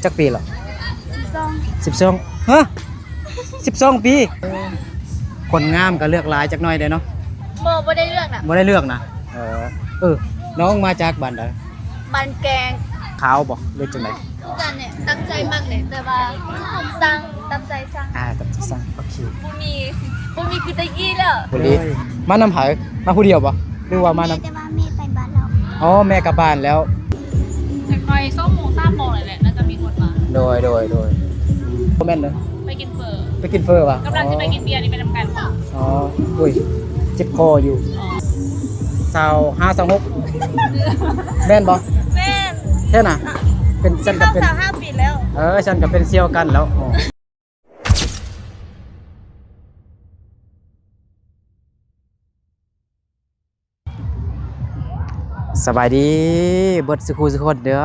จักปีหรอ12ฮะ12 ปีคนงามก็เลือกหลายจักหน่อยเด้เนาะบ่ได้เลือกนะ บ่ได้เลือกนะน้องมาจากบ้านใดมันแกงขาวบ่หรือจังได๋ทุกกันเนี่ยตั้งใจมากเลยแต่ว่าสร้างตั้งใจสร้างตั้งใจสร้างโอเคบ่มีคือตะกี้แล้วบ่ดีมานำไผมาผู้เดียวบ่หรือว่ามาแต่นำว่าแม่ไปบ้านเราอ๋อแม่กลับบ้านแล้วจะคอย2 โมง 3 โมงเลยแหละน่าจะมีคนมาโดยบ่แม่นเด้อไปกินเฟอว่ะกำลังจะไปกินเบียร์นี่ไปนำกันอ๋ออุ้ยเจ็บคออยู่2526แม่นบ่แม่นแค่น่ะเป็นฉันก็เป็น25 ปีแล้วฉันก็เป็นเซี่ยวกันแล้วสบายดีเบิดสุขุสุขคนเด้อ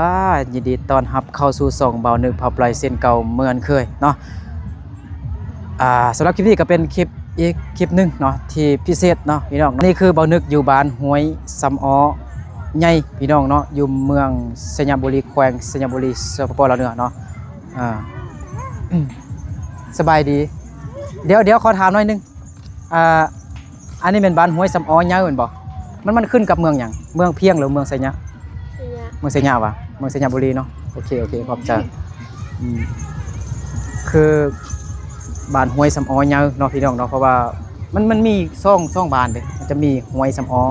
ยินดีต้อนรับเข้าสู่ช่องเบานึกเผาปล่อยเส้นเก่าเหมือนเคยเนาะสำหรับคลิปนี้ก็เป็นคลิปอีกคลิปนึงเนาะที่พิเศษเนาะพี่น้องนี่คือเบานึกอยู่บ้านห้วยสำอ้อใหญ่พี่น้องเนาะอยู่เมืองสยามบุรีแขวงสยามบุรีสปปลาวเหนือเนาะสบายดีเดี๋ยวขอถามหน่อยนึงอันนี้เป็นบ้านห้วยสำอ้อใหญ่เหมือนบ่มันขึ้นกับเมืองอย่างเมืองเพียงหรือเมืองไสยะเมืองไสยะวะเมืองสยามบุรีเนาะโอเคขอบใจคือบ้านห้วยสำอ้อใหญ่เนาะพี่น้องเนาะเพราะว่ามันมีซ่องบ้านเด้มันจะมีห้วยสำอ้อ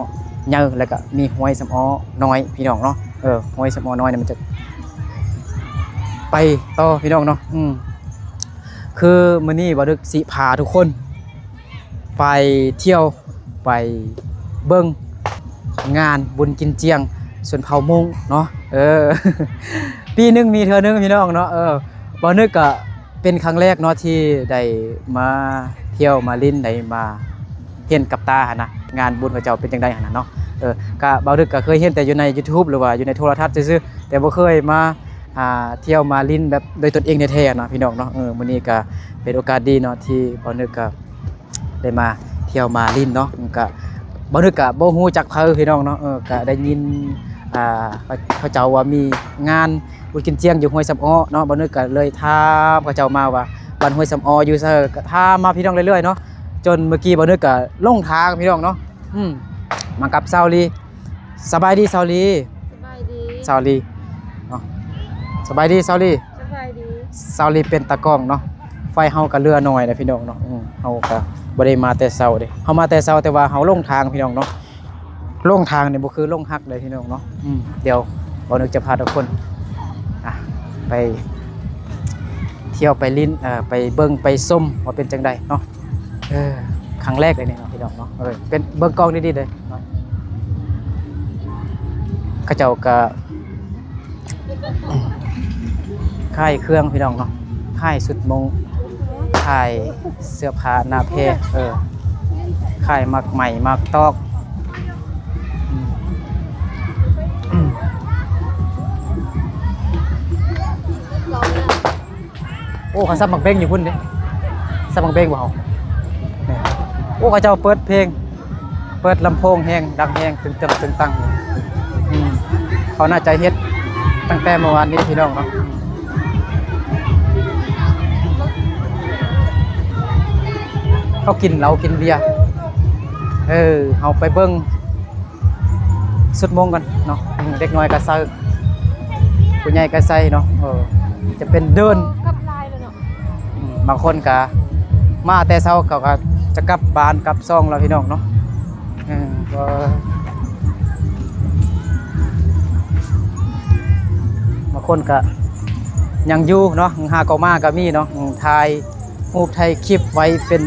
ใหญ่แล้วก็มีห้วยสำอ้อน้อยพี่น้องเนาะห้วยสำอ้อน้อยเนี่ยมันจะไปต่อพี่น้องเนาะคือมื้อนี้บ่ดึกสิพาทุกคนไปเที่ยวไปเบิ่งงานบุญกินเจียงส่วนเผามงเนาะปีนึงมีเทื่อนึงพี่น้องเนาะบ่นึกก็เป็นครั้งแรกเนาะที่ได้มาเที่ยวมาลิ้นได้มาเห็นกับตาหั่นนะงานบุญพระเจ้าเป็นจังได๋หั่นน่ะเนาะก็บ่นึกก็เคยเห็นแต่อยู่ใน YouTube หรือว่าอยู่ในโทรทัศน์ซื่อๆแต่บ่เคยมาเที่ยวมาลิ้นแบบโดยตนเองแท้ๆเนาะพี่น้องเนาะมื้อนี้ก็เป็นโอกาสดีเนาะที่บ่นึกก็ได้มาเที่ยวมาลิ้นเนาะก็บ่นึกก็บ่ฮู้จักพี่น้องเนาะก็ได้ยินเขาเจ้าว่ามีงานบุญกินเจียงอยู่ห้วยสำอ้อเนาะบ่นึกก็เลยถามเขาเจ้ามาว่าบ้านห้วยสำอ้ออยู่ซื่อก็ถามมาพี่น้องเรื่อยๆเนาะจนเมื่อกี้บ่นึกก็ลงทางพี่น้องเนาะมากับซาวลีสบายดีซาวลีซาวลีเนาะสบายดีซาวลีซาวลีเป็นตากล้องเนาะไฟเฮาก็เรือน้อยนะพี่น้องเนาะเฮาก็บ่ได้มาแต่เช้าเด้เฮามาแต่เช้าแต่ว่าเฮาลงทางพี่น้องเนาะลงทางนี่บ่คือลงฮักเลยพี่น้องเนาะเดี๋ยวบ่นึกจะพาทุกคนไปเที่ยวไปลิ้นไปเบิ่งไปส้มว่าเป็นจังไดเนาะครั้งแรกเลยนี่เนาะพี่น้องเนาะเป็นเบิ่งกล้องดีๆเลยเนาะเขาเจ้าก็ค่ายเครื่องพี่น้องเนาะค่ายสุดมงค่ายเสื้อผ้าหน้าเพค่ายมักใหม่มักตอกโอ้เขาซับบักเบ้งอยู่พุ่นเด้ซับบักเบ้งบ่เฮาโอ้เขาเจ้าเปิดเพลงเปิดลำโพงแฮงดังแฮงตึงตั้งเขาน่าใจเฮ็ดตั้งแต่เมื่อวานนี้พี่น้องเนาะเขากินเหล้ากินเบียร์เอาไปเบิ้งสุดมงกันเนาะเด็กน้อยก็ใส่ผู้ใหญ่ก็ใส่เนาะจะเป็นเดินกับลายเลยเนาะบางคนก็มาแต่เช้าเขาก็จะกลับบ้านกลับซ่องแล้วพี่น้องเนาะบางคนก็ยังอยู่เนาะหาเก่ามาก็มีเนาะถ่ายรูปถ่ายคลิปไว้เป็น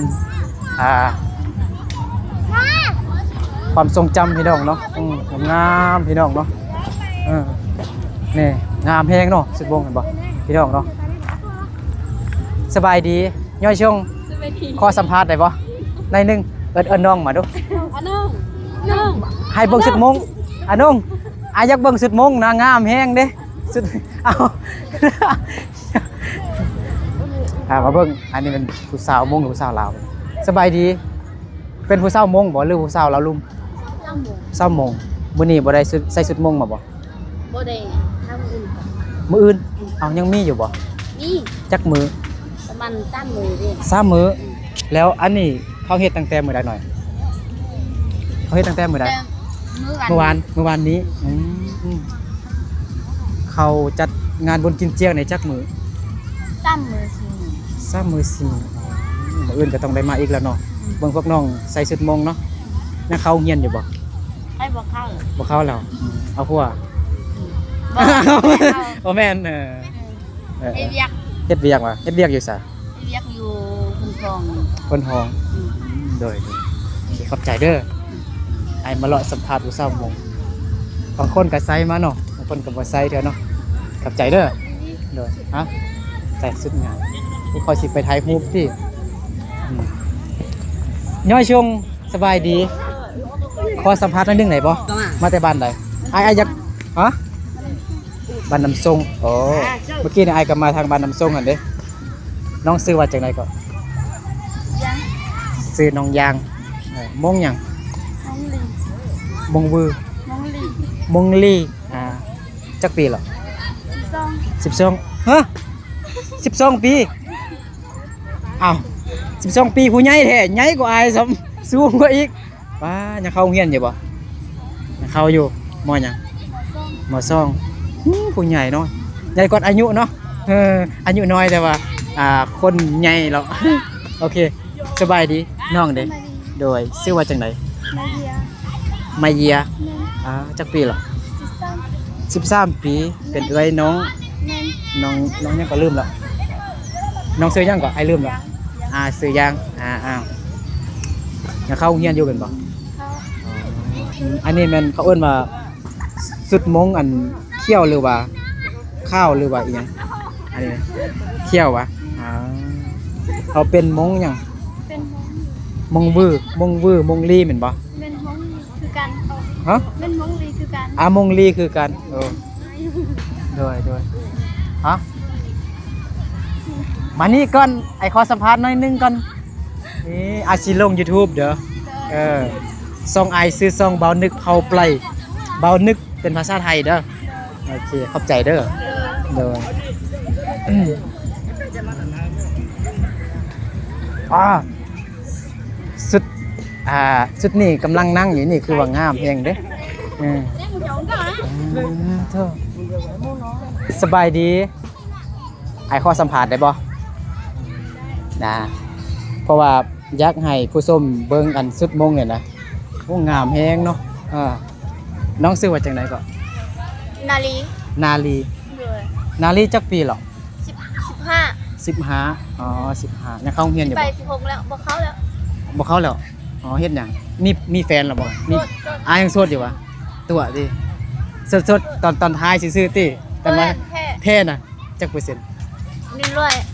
ความทรงจำพี่น้องเนาะงามพี่น้องเนาะนี่งามแพงเนาะสุดวงเห็นบ่พี่น้องเนาะสบายดีย่อยชงขอสัมภาษณ์ได้บ่ในนึงเอิ้นน้องมาดูน้องให้เบิ่งสุดมงน้องอยากเบิ่งสุดมงนะงามแฮงเด้สุดเอามาเบิ่งอันนี้เป็นผู้สาวมงหรือผู้สาวลาวสบายดีเป็นผู้สาวมงบ่หรือผู้สาวลาวลุ่มสาวมงมื้อนี้บ่ได้ใส่ชุดมงมาบ่ได้ทำอื่น มื้ออื่นเอายังมีอยู่บ่ นี่ จักมื้อ ประมาณ3 มื้อดิ 3มื้อแล้วอันนี้เขาเฮ็ดตั้งแต่มื้อใดหน่อยเขาเฮ็ดตั้งแต่มื้อใด แต่มื้อ เมื่อวานนี้เขาจัดงานบุญกินเจียงในจักมื้อ 3 มื้อ4 มื้อ 3มื้อ4มื้ออื่นก็ต้องได้มาอีกแล้วเนาะเบิ่งพวกน้องใส่ชุดมงเนาะยังเข้าเรียนอยู่บ่ ให้บ่เข้า บ่เข้าแล้วเอาพวก บ่ บ่แม่นเฮ็ดเวียก เฮ็ดเวียกว่ะเฮ็ดเวียกอยู่ซะ เฮ็ดเวียกอยู่คุณทอง คนห้องโดยขอบใจเด้อไอ้มาเลาะสัมภาษณ์อยู่3โมงบางคนก็ใส่มาเนาะบางคนก็บ่ใส่เด้อเนาะขอบใจเด้อโดยฮะใส่สุดงามนี่คอยสิไปถ่ายรูปที่ย่อยชงสบายดีขอสัมภาษณ์หนิดนึงไหนบ่มาแต่บ้านใดไอ้อยากฮะบ้านน้ำทรงโอ้เมื่อกี้เนี่ยไอ้ก็มาทางบ้านน้ำทรงนั่นเด้น้องซื้อว่าจังไดก็ ยัง ซื้อน้องยางมงหยัง น้องลี มงวือ น้องลี มงลีจักปีเหรอ 12ฮะ12 ปีอ้าว12 ปีผู้ใหญ่แท้ใหญ่กว่าอายซ้ำสูงกว่าอีกป้ายังเข้าโรงเรียนอยู่บ่ยังเข้าอยู่มหยังมผู้ใหญ่เนาะใหญ่กว่าอายุเนาะอายุน้อยแต่ว่าคนใหญ่แล้ว โอเคสบายดีน้องเด้โดยชื่อว่าจังได มาเยีย มาเยียจักปีเหรอ13 ปีเป็นเอ้ยน้องยังก็ลืมแล้วน้องซื้อยังก็ไอ้ลืมแล้วซื้อยังอ้าวยังเข้าโรงเรียนอยู่เป็นบ่อันนี้มันเขาเอิ้นว่าสุดมงอันเขี้ยวหรือว่าข้าวหรือว่าอีหยังอันนี้เขี้ยววะเขาเป็นมงหยัง เป็นมงวือมงลีเหมือนบ่ เป็นมงลีคือกัน ฮะ เป็นมงลีคือกัน มงลีคือกันด้วยฮะมานี่ก่อนไอขอสัมภาษณ์หน่อยนึงก่อนนี่อาชีลง YouTube เด้อซองไอซื้อซองเบานึกเผาไพลเบานึกเป็นภาษาไทยเด้อโอเคขอบใจเด้อเด้อสุดสุดนี่กำลังนั่งอยู่นี่คือว่างามเพียงเด้เธอสบายดีไอข้อสัมภาษณ์ได้บ่นะเพราะว่าอยากให้ผู้ชมเบิ่งอันสุดมงเนี่ยนะโอ้งามแฮงเนาะน้องชื่อว่าจังไดก็ นาลี นาลี เลย นาลีจักปีหรอ 15 1515ยังเข้าโรงเรียนอยู่ ไป บ่ 16แล้วบ่เข้าแล้ว บ่เข้าแล้วเฮ็ดหยังมีแฟนแล้วบ่มียังโสดอยู่วะตัวดิสดตอนท้ายซื่อๆติตอนว่าแท้น่ะจักเปอร์เซ็นต์ 100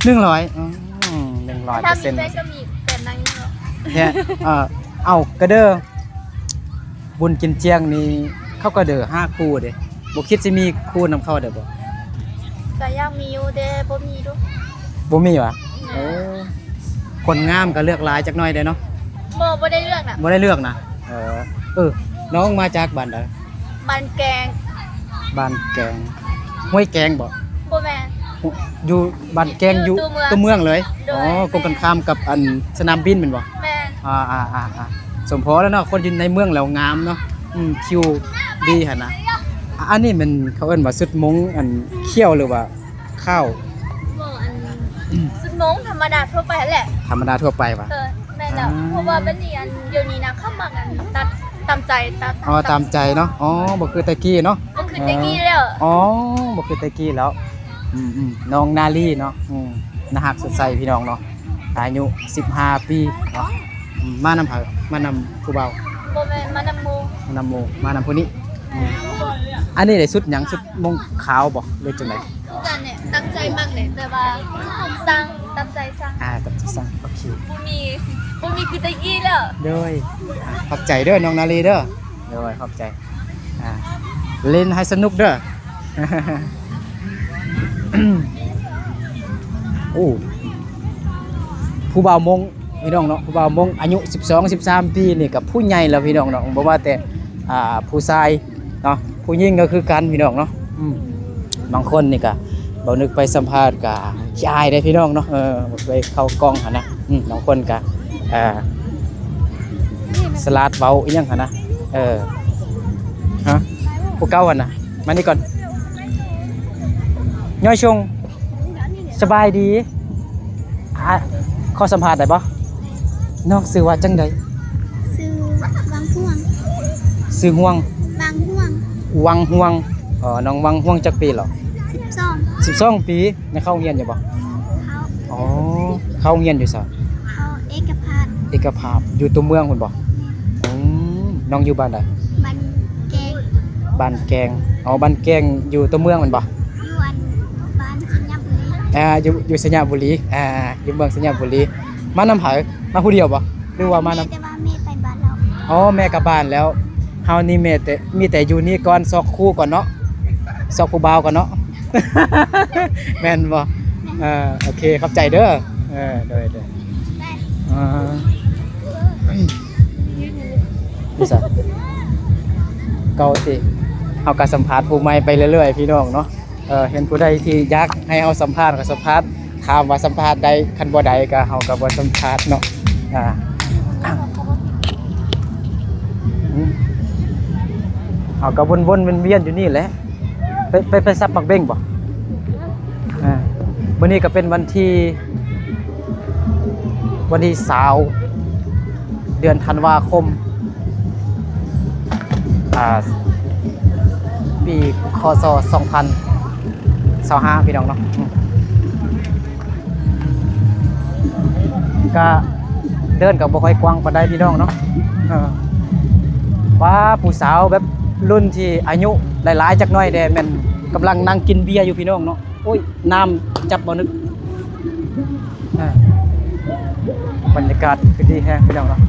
100ถ้ามี 100% แฟนก็มีแฟนนั่งอยู่ แท้เอากระเด้อบุญกินเจียงนี่เขาก็เด้อ5คู่เด้บ่คิดสิมีคู่นำเข้าเด้อบ่ ก็ยังมีอยู่เด้บ่มีดู บ่มีวะโอ้คนงามก็เลือกหลายจักหน่อยเด้เนาะ บ่ได้เลือกน่ะ บ่ได้เลือกนะน้องมาจากบ้านใด บ้านแกง บ้านแกงห้วยแกงบ่ บ่แม่น อยู่บ้านแกงอยู่ อยู่ตั ตัว วเมื เมือ อง ง เลย โดย กงกันข้ามกับอันสนามบินแม่นบ่ แม่น สมพอแล้วเนาะคนอยู่ในเมืองแล้วงามเนาะคิวดีหั่นนะอันนี้มันเขาเอิ้นว่าสุดมงอันเขี้ยวหรือว่าข้าว บ่อันสุดมงธรรมดาทั่วไปนั่นแหละ ธรรมดาทั่วไปวะ แม่นแล้วเพราะว่าบัดนี้อันเดี๋ยวนี้นะเข้ามากันตัดตามใจตัด ตามใจเนาะบ่คือแตะกี้เนาะ ก็คือแต่กี้แล้ว บ่คือแตะกี้แล้วน้องนาลีเนาะน่าฮักสดใสพี่น้องเนาะอายุ15 ปีเนาะมานำผู้เบา บ่แม่นมานำหมู่ มานำผู้นี้อันนี้ได้สุดหยังสุดมงขาวบ่หรือจังได๋ คือกันเนี่ยตั้งใจมากเลยแต่ว่าสร้างตั้งใจสร้าง ตัดสั่งโอเค บ่มีคือแต่กี้แล้ว เด้อขอบใจเด้อน้องนาลีเด้อขอบใจเล่นให้สนุกเด้อ โอ้ผู้บ่าวมงพี่น้องเนาะผู้บ่าวมงอายุ12-13 ปีนี่กับผู้ใหญ่แล้วพี่น้องเนาะบ่ว่าแต่ผู้ชายเนาะผู้หญิงก็คือกันพี่น้องเนาะ บางคนนี่ก็บ่นึกไปสัมภาษณ์ก็ขี้อายได้พี่น้องเนาะบ่ไปเข้ากล้องหั่นนะบางคนก็สลัดเว้าอีหยังหั่นนะฮะผู้เก่าหั่นน่ะมานี่ก่อนย่อยชงสบายดีขอสัมภาษณ์ได้บ่น้องชื่อว่าจังได๋ซื้อบางห่วง ชื่อห่วง บางห่วง วังห่วงน้องวังห่วงจักปีเหรอ 12 ปีในเข้าโรงเรียนอยู่บ่ เขา อ๋อเข้าโรงเรียนอยู่ซะ เขาเอกภาพ เอกภาพอยู่ตัวเมืองพุ่นบ่น้องอยู่บ้านใด บันแกง บ้านแกงบ้านแกงอยู่ตัวเมืองแม่นบ่ ยวนบ้านสัญญาบุรี อยู่สัญญาบุรีอยู่เมืองสัญญาบุรีมานำไผมาผู้เดียวบ่หรือว่ามานำ แต่ว่าแม่ไปบ้านเรา แม่กลับบ้านแล้วเฮานี่แม่แต่มีแต่อยู่นี่ก่อนซอกคู่ก่อนเนาะซอกผู้บ่าวก่อนเนาะ แม่นบ่โอเคขอบใจเด้อเด้อ ได้ นี่ซะเก่าติเฮาก็สัมภาษณ์ผู้ใหม่ไปเรื่อยๆพี่น้องเนาะเห็นผู้ใดที่อยากให้เฮาสัมภาษณ์ก็สัมภาษณ์ถามว่าสัมภาษณ์ได้คันบ่ได้ก็เฮาก็บ่สัมภาษณ์เนาะเฮาก็วนๆเวียนๆอยู่นี่แหละไปซับปักเบ้งบ่วันนี้ก็เป็นวันที่20เดือนธันวาคมปีคศ2025พี่น้องเนาะก็เดินกับบ่ค่อยกว้างปานใดพี่น้องเนาะว่าผู้สาวแบบรุ่นที่อายุหลายๆจักหน่อยแดแม่นกำลังนั่งกินเบียร์อยู่พี่น้องเนาะโอ้ยน้ำจับบ่นึกบรรยากาศคือดีแฮงพี่น้องเนาะ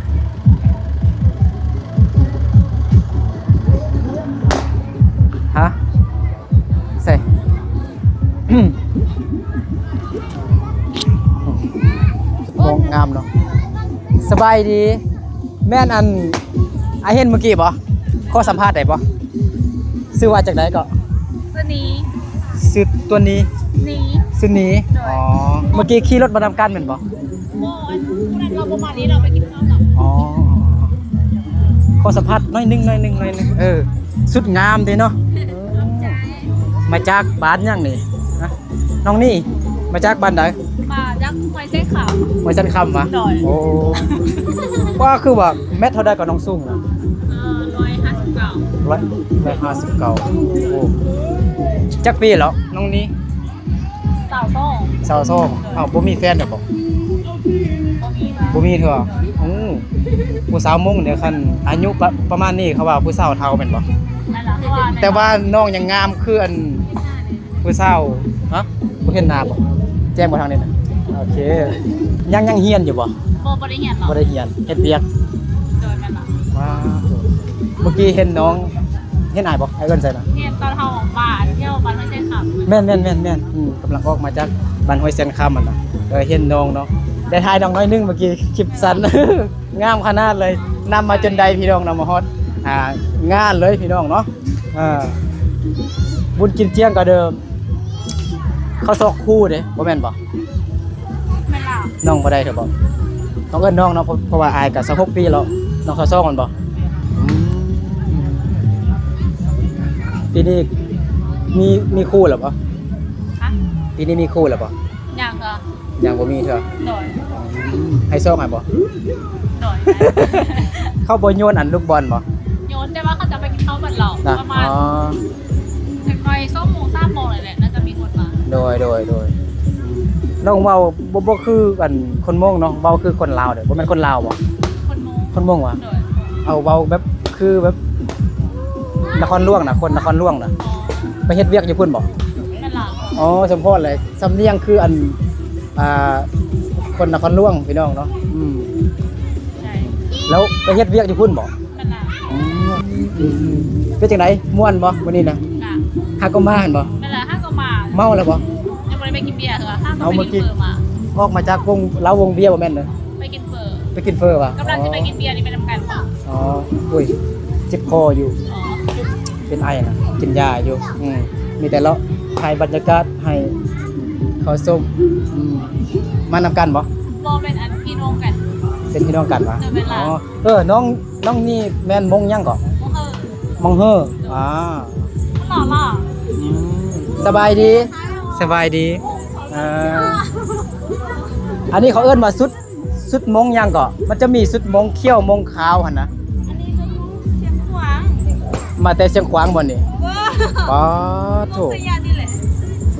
ฮะใส่โอ้งามเนาะสบายดีแม่นอันเห็นเมื่อกี้บ่ขอสัมภาษณ์ได้บ่ชื่อว่าจากไหนก็สนี ชื่อตัวนี้ นี ชื่อนี้เมื่อกี้ขี่รถมานำกันแม่นบ่ โมอันนั้นเราประมาณนี้เราไปกินข้าวกับ ขอสัมภาษณ์น้อยนึงสุดงามเด้เนาะมาจากบ้านยังนี่น้องนี่มาจากบ้านใด มาจากหอยเส้นขาว ไว้จันคำวะ ดอย โอ้ว่าคือว่าแมทเท่าใดกับน้องซุ่งนะ 159 159โอ้จักปีแล้วน้องนี้ สาวซ่อง สาวโซ่บ่มีแฟนดอกบ่ ก็มีนะ บ่มีเถอะผู้สาวมุ่งเนี่ยคันอายุประมาณนี้เขาว่าผู้สาวเฒ่าแม่นบ่ นั่นแหละเพราะว่า แต่ว่าน้องยังงามคืออันผู้สาวฮะบ่เห็นหน้าบ่แจ้งบ่ทางนี้นะโอเคยังเฮียนอยู่บ่ โบบริเหียนหรอ บ่ได้เฮียนเฮ็ดเวียก โดยแม่ละ ว้าวเมื่อกี้เห็นน้องเห็นอ้ายบ่ไอ้เอิ้นใส่นะ เหียนตอนเฮาออกบ้านเที่ยวบ้านหอยเส้นขาว แม่นกำลังออกมาจากบ้านห้วยเซนคำมันน่ะเห็นน้องเนาะได้ถ่ายน้องน้อยนึงเมื่อกี้คลิปสั้น งามขนาดเลยนำมาจนใดพี่น้องนำมาฮอดงานเลยพี่น้องเนาะบุญกินเจียงก็เดิมเขาซอกคู่เด้บ่แม่นบ่ แม่ละ น้องบ่ได้เถอะบ่ต้องเอิ้นน้องเนาะเพราะว่าอายก็26ปีแล้วน้องเขาซอกมันบ่ปีนี้มีคู่แล้วบ่ ฮะ ปีนี้มีคู่แล้วบ่ ยังเหรอ ยังบ่มีเถอะ โดย ให้ซอกให้บ่ โดย เข้าบ่โยนอันลูกบอลบ่ โยนได้ว่าเขาจะไปกินข้าวบ้านเรา นะ ประมาณถึงหน่อย2 โมง 3 โมงเลยแหละน่าจะมีคนมา โดยน้องเว้าบ่คืออันคนมงเนาะเว้าคือคนลาวเด้อบ่แม่นคนลาวบ่ คนโมง คนมงวะ โดย เอาเว้าแบบคือแบบนครหลวงน่ะคนนครหลวงน่ะ อ๋อ ไปเฮ็ดเวียกอยู่พุ่นบ่ แม่ละ อ๋อสมพรเลยสำเนียงคืออันคนนครหลวงพี่น้องเนาะใช่ แล้วไปเฮ็ดเวียกอยู่พุ่นบ่ แม่ละ เป็นจังไดม่วนบ่มื้อนี้นะ จ้ะ หาก็มาหั่นบ่ แม่ละห้าก็มา เมาแล้วบ่ ยังไม่ได้ไปกินเบียร์เหรอห้าก็ เอา ไป เมื่อกี้ กินเฟอร์มา ออกมาจากวงเบียร์บ่แม่นเด้อ ไปกินเฟอร์ ไปกินเฟอว่ะ กำลังจะไปกินเบียร์นี่ไปทำการป่ะ อ๋ออุ้ยเจ็บคออยู่ อ๋อ เป็นไอนะกินยาอยู่มีแต่เลาะ ถ่ายบรรยากาศให้เขาชมมานำกันบ่ บ่เป็นอันพี่น้องกัน เป็นพี่น้องกันวะ จะเป็นหลาน น้องนี่แม่นมงยังก่อ เออ มงเฮ้อหล่ออืมสบายดีสบายดีอันนี้เขาเอิ้นว่าสุดมงยังก่อมันจะมีสุดมงเขี้ยวมงขาวหั่นนะ อันนี้จะเสียงขวาง มาแต่เชียงขวางบ่นี่ ว้า โถ สยามนี่แหละ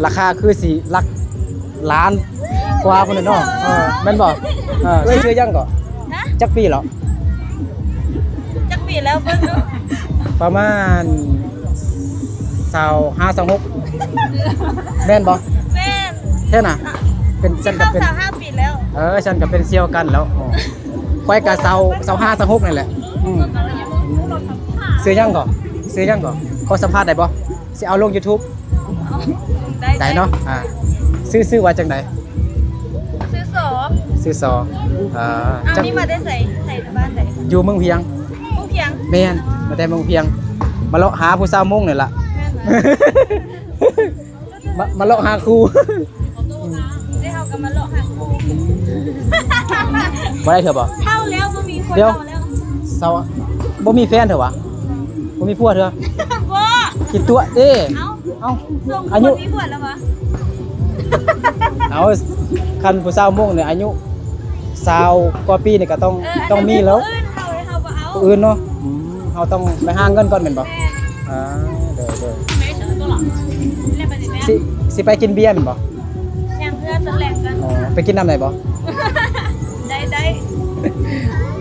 ราคาคือสิหลักล้านกว่าพุ่นน่ะเนาะแม่นบ่ซื้อยังก่อ นะ จักปีเหรอ จักปีแล้วเบิ่งดู ประมาณ25-26แม่นบ่ แม่น แค่น่ะเป็นฉันก็ เข้า เป็น 25ปีแล้ว ฉันก็เป็นเซี่ยวกันแล้วค่อยก็25-26นี่แหละซื้อยังก่อซื้อยังก่อขอสัมภาษณ์ได้บ่สิเอาลง YouTube ได้เนาะซื้อว่าจังได๋ ซื้อสอบ ซื้อซอ อันนี้มาได้ใส่บ้านไหน อยู่เมืองเพียง ผู้เพียง แม่นมาแต่เมืองเพียง มาเลาะหาผู้สาวมงนี่ล่ะ แม่นนะ มาเลาะหาครู ได้เฮากันมาเลาะหาครู บ่ได้เถอะบ่ เท่าแล้วบ่มีคน เดี๋ยว เท่าแล้ว เซาบ่มีแฟนเถอะวะบ่มีผัวเถอะ บ่ คิดตัวเด้ เอ้า ส่ง อายุ คนมีบวชแล้ววะ เอาคันผู้สาวมงเนี่ยอายุ20กว่าปีนี่ก็ต้องมีแล้ว เฮาบ่เอา ผู้อื่นเนาะเฮาต้องไปหาเงินก่อนแม่นบ่ แม่ เด้อ ไม่เฉยตัวหรอเล่นไปดิแม่ สิไปกินเบียร์แม่นบ่ แข่งเพื่อนจะแรงกัน ไปกินน้ำไหนบ่ ได้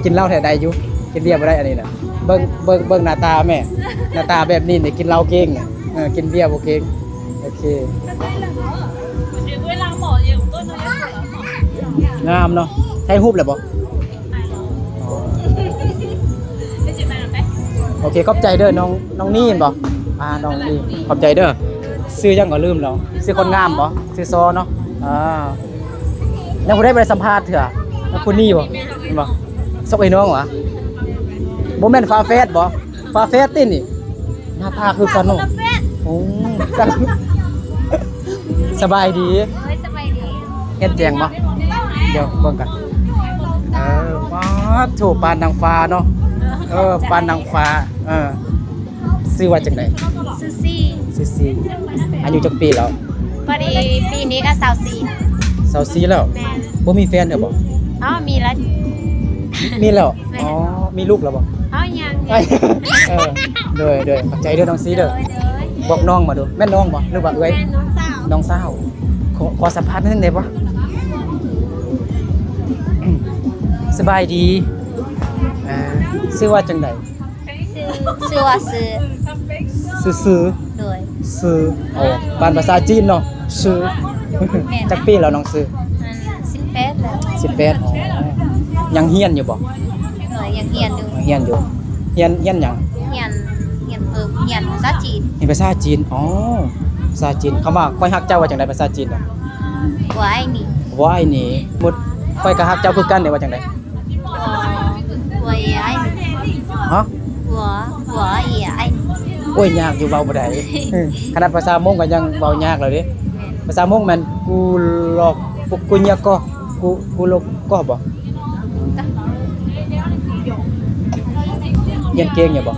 กินเหล้าแท้ได้อยู่กินเบียร์บ่ได้อันนี้น่ะเบิ่งหน้าตาแม่หน้าตาแบบนี้นี่กินเหล้าเก่งกินเบียร์บ่เก่งโอเค ก็ได้แล้วเนาะเดี๋ยวเวลาหมออยู่ต้นน้อยหมอง ามเนาะใช้รูปแล้วบ่ ตายแล้วได้จิตไปหรือไม่ โอเคขอบใจเด้อน้องนี่เห็นบ่น้องนี่ขอบใจเด้อซื้อยังก็ลืมแล้วซื้อคนงามบ่ซื้อซอเนาะยังบ่ได้ไปสัมภาษณ์เถอะแล้วคุณนี่บ่เห็นบ่ซกไอ้น้องหวะบ่แม่นฟ้าแฟดบ่ฟ้าแฟดตินี่หน้าตาคือกันเนาะ กาแฟ โอ้จังสบายดี เฮ้ยสบายดี เฮ็ดแจงบ่เดี๋ยวเบิ่งกันป๊าดโถปานนางฟ้าเนาะปานนางฟ้าซื้อว่าจังได๋ ซูซี่ ซีอายุจักปีแล้ว พอดีปีนี้ก็24 24แล้ว แม่น บ่มีแฟนเด้อบ่ มีแล้ว มีแล้วมีลูกแล้วบ่ ยัง เด้อขอบใจเด้อน้องซีเด้อบอกน้องมาดูแม่นน้องบ่หรือว่าเอ้ย แม่น้องสาว น้องสาวขอสัมภาษณ์นิดนึงได้บ่สบายดีชื่อว่าจังได๋ ชื่อว่าซื้อ ซื้อ โดย ซื้อบ้านภาษาจีนเนาะซื้อจักปีแล้วน้องซื้อ 18แล้ว 18ยังเฮียนอยู่บ่ โดยยังเรียนอยู่ เฮียนอยู่เฮียนหยัง เรียนภาษาจีน นี่ภาษาจีนภาษาจีนคำว่าค่อยฮักเจ้าว่าจังได๋ภาษาจีนน่ะ ว่าไอ้นี่ ว่าไอ้นี่หมดค่อยก็ฮักเจ้าคือกันได้ว่าจังได๋ ว่าไอ้ ฮะ ว่าไอ้ โอ้ยยากอยู่เว้าบ่ได้ขนาดภาษามงก็ยังเว้ายากเลยเด้ภาษามงมันกูลอกกูเนียก็กูลอกก็บ่เรียนเก่งอยู่บ่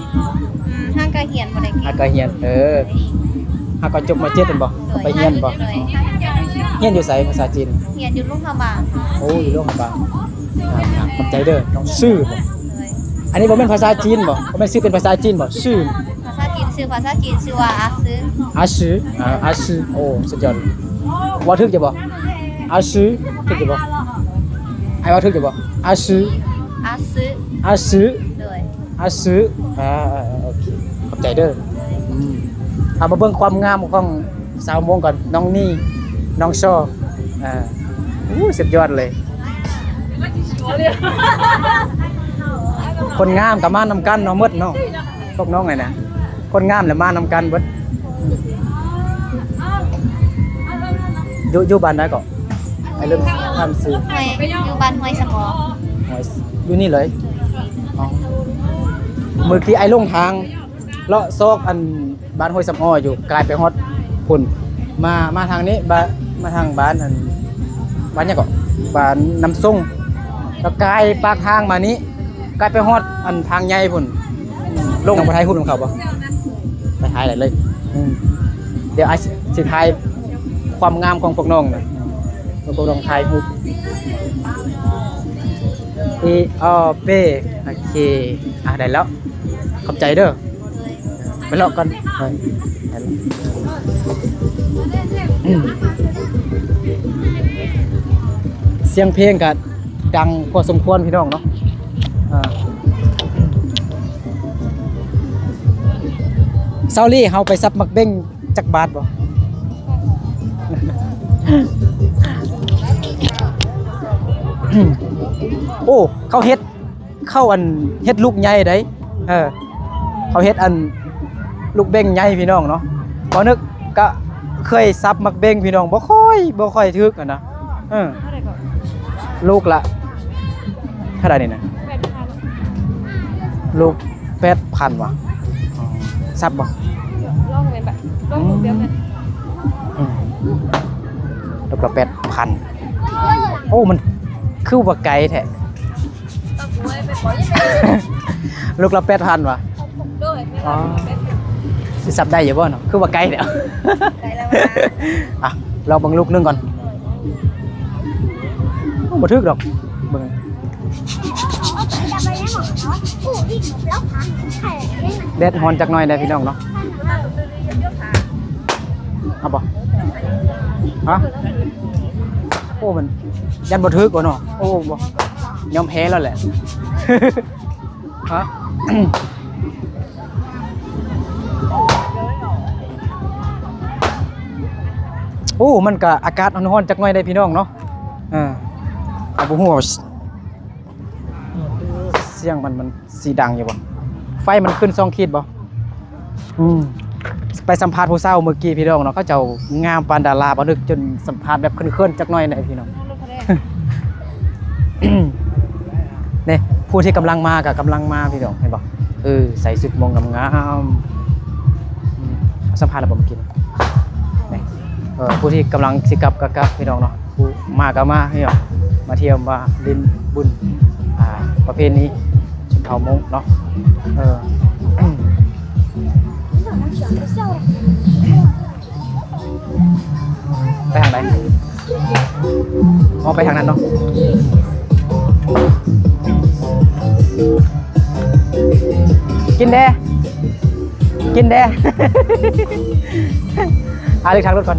ห้างก็เรียนบ่ได้ ฮักก็เฮียนฮักก็จบมาเจ็ดนั่นบ่ไปเฮียนบ่เฮียนอยู่ไสภาษาจีน เรียนอยู่โรงพยาบาล โอ้อยู่โรงพยาบาลขอบใจเด้อน้องชื่อบ่ เลย อันนี้บ่แม่นภาษาจีนบ่บ่แม่นชื่อเป็นภาษาจีนบ่ชื่อ ภาษาจีนชื่อว่าอาซื้อ อาชื่อโอ้สุดยอดว่าถึกจะบ่อาชื่อถึกจะบ่ไอ้ว่าถึกจะบ่อาชื่อ อาซื้อ เลย อาซื้อ โอเคขอบใจเด้อเอามาเบิ่งความงามของสาวมงก่อนน้องนี่น้องชอสุดยอดเลย คนงามกับมานำกันเนาะหมดเนาะพวกน้องไงนะคนงามแล้วมานำกันเบิดอยู่บ้านใดก็ไอ้เรื่องทำซื้อ อยู่บ้านห้วยสมอ อยู่นี่เลยมื้อกี้ไอ้ลงทางเลาะซอกอันบ้านห้วยสำอ้ออยู่กลายไปฮอดพุ่น มาทางนี้มาทางบ้านอันบ้านหยังก็บ้านน้ำส้มแล้วกลายปากทางมานี้กลายไปฮอดอันทางใหญ่พุ่นลงไปไทยหุ้นของเขาบ่ไปไทยเลยเดี๋ยวไอ้สิไทยความงามของพวกน้องน่ะพวกน้องไทยฮู้เป้โอเคได้แล้วขอบใจเด้อไปเลาะกันเสียงเพลงก็ดังพอสมควรพี่น้องเนาะเซาลี่เฮาไปซับมักเบ้งจักบาทบ่ โอ้เขาเฮ็ดลูกใหญ่ได้เขาเฮ็ดอันลูกเบ้งใหญ่พี่น้องเนาะบ่นึกก็เคยซับมักเบ้งพี่น้องบ่ค่อยถึกอ่ะนะลูกละเท่าไหร่นี่นะลูก 8,000 ว่ะซับบ่ลองเป็นแบบลองลูกเดียวกันลูกละ 8,000 โอ้มันคือว่าไกลแท้ลูกละ 8,000 ว่ะอ๋อสิซับได้อยู่บ่เนาะคือว่าไกลแล้วไกลแล้วอ่ะลองเบิ่งลูกนึงก่อนบ่ถึกดอกเบิ่งแดดฮ้อนจักหน่อยได้พี่น้องเนาะเอาบ่ฮะโอ้มันยันบ่ถึกบ่เนาะโอ้บ่ยอมแพ้แล้วแหละฮะโอ้มันก็อากาศร้อนๆจักหน่อยได้พี่น้องเนาะเอาบ่ฮู้เสียงมันสีดังอยู่บ่ไฟมันขึ้น2ขีดบ่ไปสัมภาษณ์ผู้สาวเมื่อกี้พี่น้องเนาะเขาเจ้างามปานดาราบ่นึกจนสัมภาษณ์แบบเคลื่อนๆจักหน่อยได้พี่น้องนี่ผู้ที่กำลังมากับกำลังมาพี่น้องเห็นบ่ใส่ชุดมงงามๆสัมภาษณ์แล้วบ่เมื่อกี้นี่ผู้ที่กำลังสิกลับกับพี่น้องเนาะผู้มาก็มาพี่น้องมาเที่ยวมาเล่นบุญประเพณีชนเผ่ามงเนาะไปทางไหนไปทางนั้นเนาะกินแดเลือกทางรถก่อน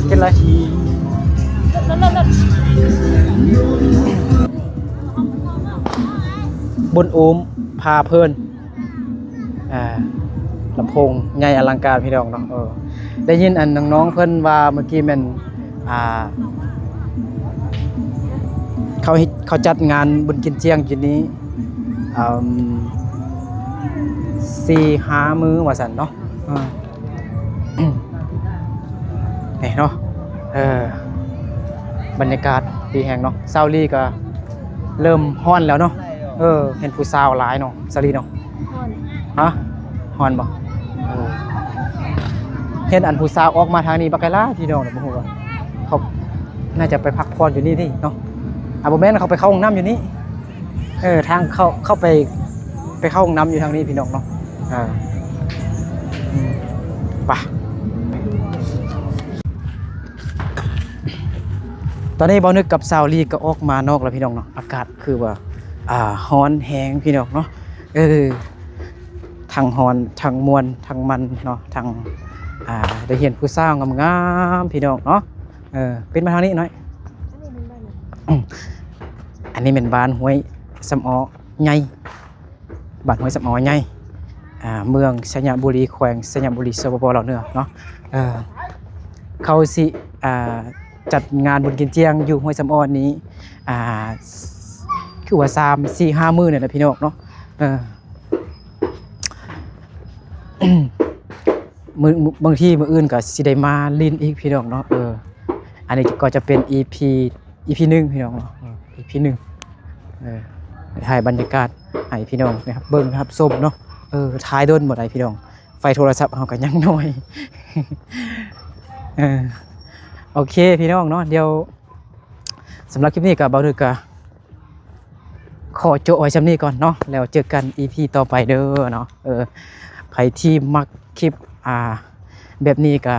กินเลยบุญโอมพาเพลินลำโพงใหญ่อลังการพี่น้องเนาะได้ยินอันน้องๆเพิ่นว่าเมื่อกี้แม่นเขาจัดงานบุญกินเจียงอยู่นี้4-5 มื้อว่าซั่นเนาะนี่เนาะบรรยากาศดีแห่งเนาะเซาลี่ก็เริ่มฮ้อนแล้วเนาะเห็นผู้สาวหลายเนาะเซาลี่เนาะฮ้อนบ่เห็นอันผู้สาวออกมาทางนี้บักไกลาพี่น้องบ่ฮู้ว่าเขาน่าจะไปพักผ่อนอยู่นี่เนาะบ่แม่นเขาไปเข้าห้องน้ำอยู่นี่ทางเข้าไปเข้าห้องน้ำอยู่ทางนี้พี่น้องเนาะไปตอนนี้บ่นึกกับซาวลีก็ออกมานอกแล้วพี่น้องเนาะอากาศคือว่าร้อนแฮงพี่น้องเนาะทั้งร้อนทั้งมวนทั้งมันเนาะทั้งได้เห็นผู้สาวงามๆพี่น้องเนาะเป็นมาทางนี้หน่อยอันนี้เป็นบ้านห้วยสำออใหญ่บ้านห้วยสำออใหญ่เมืองสัญญบุรีแขวงสัญญบุรีสปปลาวเหนือเนาะเขาสิจัดงานบุญกินเจียงอยู่ห้วยสำออนี้คือว่า3-4-5 มื้อเนี่ยนะพี่น้องเนาะ มื้อบางทีมื้ออื่นก็สิได้มาลิ้นอีกพี่น้องเนาะอันนี้ก็จะเป็น EP 1พี่น้องเนาะEP 1ถ่ายบรรยากาศให้พี่น้องนะครับเบิ่งนะครับชมเนาะถ่ายโดนบ่ได้พี่น้องไฟโทรศัพท์เฮาก็ยังน้อย โอเคพี่น้องเนาะเดี๋ยวสำหรับคลิปนี้ก็เบาดึกก็ขอโจไว้ซำนี้ก่อนเนาะแล้วเจอกัน EP ต่อไปเด้อเนาะใครที่มักคลิปแบบนี้ก็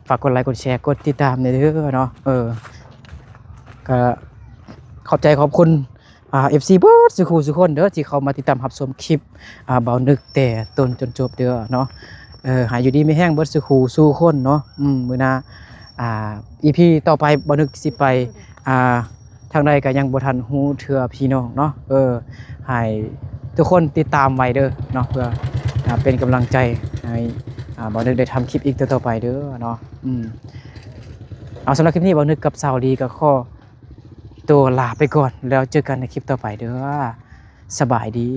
ฝากกดไลค์กดแชร์กดติดตามเด้อเนาะก็ขอบใจขอบคุณFC เบิดสุขุสุคนเด้อที่เข้ามาติดตามรับชมคลิปเบานึกแต่ต้นจนจบเด้อเนาะหายอยู่ดีไม่แห้งเบิดสุขุสู่คนเนาะมื้อหน้าEP ต่อไปเบานึกสิไปทางใดก็ยังบ่ทันฮู้เทื่อพี่น้องเนาะให้ทุกคนติดตามไว้เด้อเนาะเพื่อเป็นกำลังใจให้เบานึกได้ทำคลิปอีกต่อไปเด้อเนาะเอาสำหรับคลิปนี้เบานึกกับสาวลีก็ขอตัวลาไปก่อนแล้วเจอกันในคลิปต่อไปเด้อสบายดี